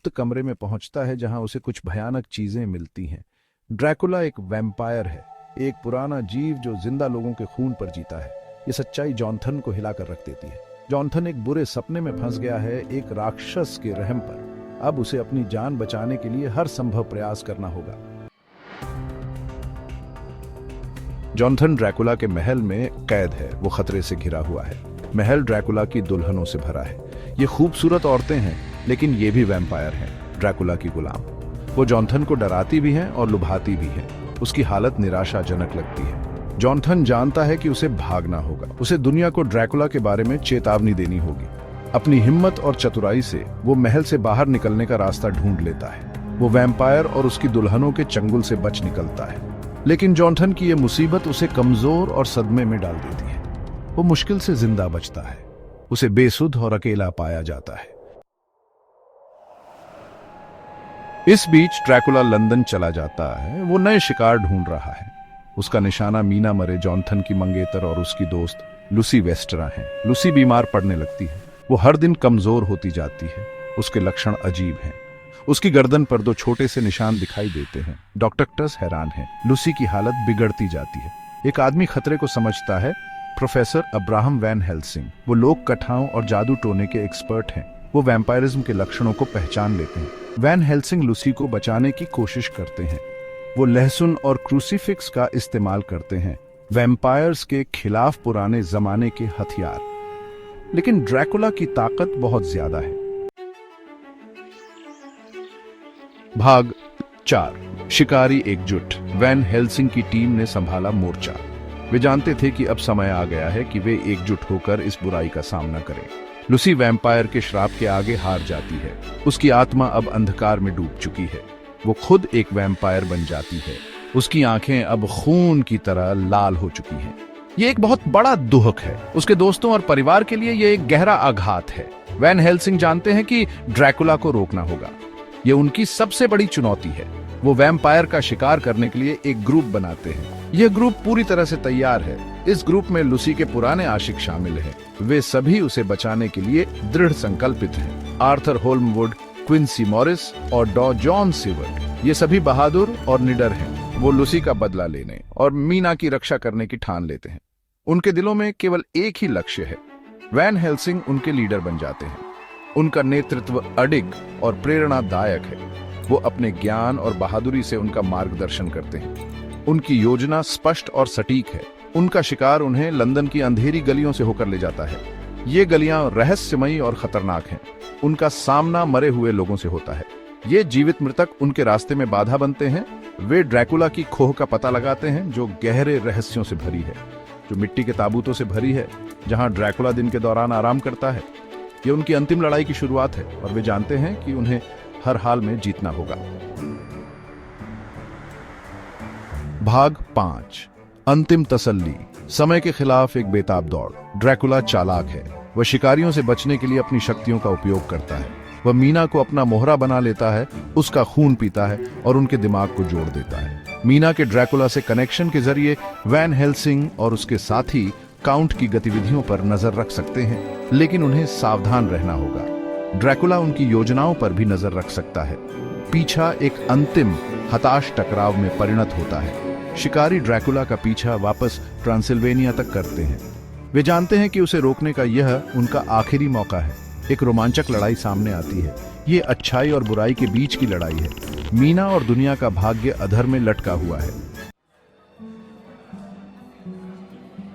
गुप्त कमरे में पहुंचता है जहां उसे कुछ भयानक चीजें मिलती हैं। ड्रैकुला एक वैम्पायर है, एक पुराना जीव जो जिंदा लोगों के खून पर जीता है। ये सच्चाई जॉनथन को हिलाकर रख देती है। जॉनथन एक बुरे सपने में फंस गया है, एक राक्षस के रहम पर। अब उसे अपनी जान बचाने के लिए हर संभव प्रयास करना होगा। जॉनथन ड्रैकुला के महल में कैद है। वो खतरे से घिरा हुआ है। महल ड्रैकुला की दुल्हनों से भरा है। ये खूबसूरत औरतें हैं, लेकिन ये भी वैम्पायर हैं, ड्रैकुला की गुलाम। वो जॉनथन को डराती भी हैं और लुभाती भी हैं। उसकी हालत निराशाजनक लगती है। जॉनथन जानता है कि उसे भागना होगा। उसे दुनिया को ड्रैकुला के बारे में चेतावनी देनी होगी। अपनी हिम्मत और चतुराई से वो महल से बाहर निकलने का रास्ता ढूंढ लेता है। वो वैम्पायर और उसकी दुल्हनों के चंगुल से बच निकलता है, लेकिन जॉनथन की यह मुसीबत उसे कमजोर और सदमे में डाल देती है। वो मुश्किल से जिंदा बचता है। उसे बेसुध और अकेला पाया जाता है। इस बीच ड्रैकुला लंदन चला जाता है। वो नए शिकार ढूंढ रहा है। उसका निशाना मीना मरे, जॉनथन की मंगेतर और उसकी दोस्त लूसी वेस्टरा है। लूसी बीमार पड़ने लगती है। वो हर दिन कमजोर होती जाती है। उसके लक्षण अजीब हैं। उसकी गर्दन पर 2 छोटे से निशान दिखाई देते हैं। डॉक्टर्स हैरान हैं। लूसी की हालत बिगड़ती जाती है। एक आदमी खतरे को समझता है, प्रोफेसर अब्राहम वैन हेल्सिंग। वो लोक कथाओं और जादू टोने के एक्सपर्ट हैं। वो वैम्पायरिज्म के लक्षणों को पहचान लेते हैं। वैन हेल्सिंग लूसी को बचाने की कोशिश करते हैं। वो लहसुन और क्रूसीफिक्स का इस्तेमाल करते हैं, वैम्पायर्स के खिलाफ पुराने जमाने के हथियार। लेकिन ड्रैकुला की ताकत बहुत ज्यादा है। भाग 4। शिकारी एकजुट। वैन हेल्सिंग की टीम ने संभाला मोर्चा। वे जानते थे कि अब समय आ गया है कि वे एकजुट होकर इस बुराई का सामना करें। लूसी वैम्पायर के श्राप के आगे हार जाती है। उसकी आत्मा अब अंधकार में डूब चुकी है। वो खुद एक वैम्पायर बन जाती है। उसकी आंखें अब खून की तरह लाल हो चुकी हैं। ये एक बहुत बड़ा दुख है। उसके दोस्तों और परिवार के लिए यह एक गहरा आघात है। वैन हेल्सिंग जानते हैं कि ड्रैकुला को रोकना होगा। ये उनकी सबसे बड़ी चुनौती है। वो वैम्पायर का शिकार करने के लिए एक ग्रुप बनाते हैं। यह ग्रुप पूरी तरह से तैयार है। इस ग्रुप में लूसी के पुराने आशिक शामिल हैं। वे सभी उसे बचाने के लिए दृढ़ संकल्पित हैं। आर्थर होल्मवुड, क्विंसी मॉरिस और डॉ जॉन सीवर्ट, ये सभी बहादुर और निडर हैं। वो लूसी का बदला लेने और मीना की रक्षा करने की ठान लेते हैं। उनके दिलों में केवल एक ही लक्ष्य है। वैन हेल्सिंग उनके लीडर बन जाते हैं। उनका नेतृत्व अडिग और प्रेरणादायक है। वो अपने ज्ञान और बहादुरी से उनका मार्गदर्शन करते हैं। उनकी योजना स्पष्ट और सटीक है। उनका शिकार उन्हें लंदन की अंधेरी गलियों से होकर ले जाता है। ये गलियां रहस्यमयी और खतरनाक हैं। उनका सामना मरे हुए लोगों से होता है। ये जीवित मृतक उनके रास्ते में बाधा बनते हैं। वे ड्रैकुला की खोह का पता लगाते हैं, जो गहरे रहस्यों से भरी है, जो मिट्टी के ताबूतों से भरी है, जहां ड्रैकुला दिन के दौरान आराम करता है। ये उनकी अंतिम लड़ाई की शुरुआत है और वे जानते हैं कि उन्हें हर हाल में जीतना होगा। भाग 5। अंतिम तसल्ली। समय के खिलाफ एक बेताब दौड़। ड्रैकुला चालाक है। वह शिकारियों से बचने के लिए अपनी शक्तियों का उपयोग करता है। वह मीना को अपना मोहरा बना लेता है, उसका खून पीता है और उनके दिमाग को जोड़ देता है। मीना के ड्रैकुला से कनेक्शन के जरिए वैन हेल्सिंग और उसके साथी काउंट की गतिविधियों पर नजर रख सकते हैं, लेकिन उन्हें सावधान रहना होगा। ड्रैकुला उनकी योजनाओं पर भी नजर रख सकता है। पीछा एक अंतिम हताश टकराव में परिणत होता है। शिकारी ड्रैकुला का पीछा वापस ट्रांसिल्वेनिया तक करते हैं। वे जानते हैं कि उसे रोकने का यह उनका आखिरी मौका है। एक रोमांचक लड़ाई सामने आती है। ये अच्छाई और बुराई के बीच की लड़ाई है। मीना और दुनिया का भाग्य अधर में लटका हुआ है।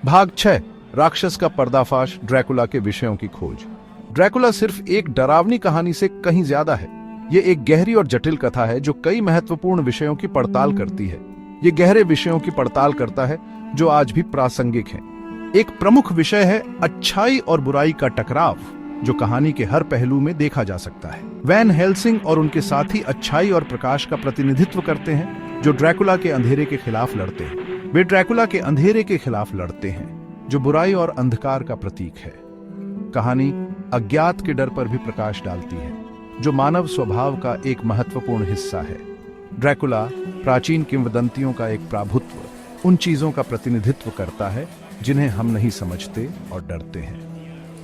भाग 6। राक्षस का पर्दाफाश। ड्रैकुला के विषयों की खोज। ड्रैकुला सिर्फ एक डरावनी कहानी से कहीं ज्यादा है। ये एक गहरी और जटिल कथा है जो कई महत्वपूर्ण विषयों की पड़ताल करती है। ये गहरे विषयों की पड़ताल करता है जो आज भी प्रासंगिक हैं। एक प्रमुख विषय है अच्छाई और बुराई का टकराव, जो कहानी के हर पहलू में देखा जा सकता है। वैन हेल्सिंग और उनके साथी अच्छाई और प्रकाश का प्रतिनिधित्व करते हैं, जो ड्रैकुला के अंधेरे के खिलाफ लड़ते हैं। वे ड्रैकुला के अंधेरे के खिलाफ लड़ते हैं, जो बुराई और अंधकार का प्रतीक है। कहानी अज्ञात के डर पर भी प्रकाश डालती है, जो मानव स्वभाव का एक महत्वपूर्ण हिस्सा है। ड्रैकुला प्राचीन किंवदंतियों का एक प्रभुत्व उन चीजों का प्रतिनिधित्व करता है जिन्हें हम नहीं समझते और डरते हैं।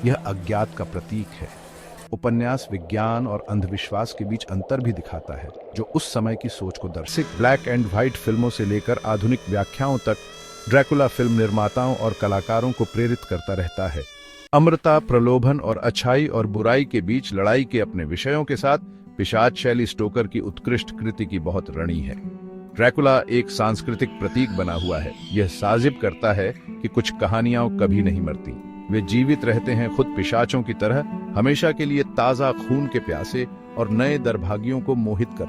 यह अज्ञात का प्रतीक है। उपन्यास विज्ञान और अंधविश्वास के बीच अंतर भी दिखाता है, जो उस समय की सोच को दर्शाता। ब्लैक एंड व्हाइट फिल्मों से लेकर आधुनिक व्याख्याओं तक ड्रैकुला फिल्म निर्माताओं और कलाकारों को प्रेरित करता रहता है। अमरता, प्रलोभन और अच्छाई और बुराई के बीच लड़ाई के अपने विषयों के साथ पिशाच शैली स्टोकर की उत्कृष्ट कृति की बहुत रणी है। ड्रैकुला एक सांस्कृतिक प्रतीक बना हुआ है। यह साजिब करता है कि कुछ कहानियां कभी नहीं मरती, वे जीवित रहते हैं, खुद पिशाचों की तरह, हमेशा के लिए ताजा खून के प्यासे और नए दरभागियों को मोहित करने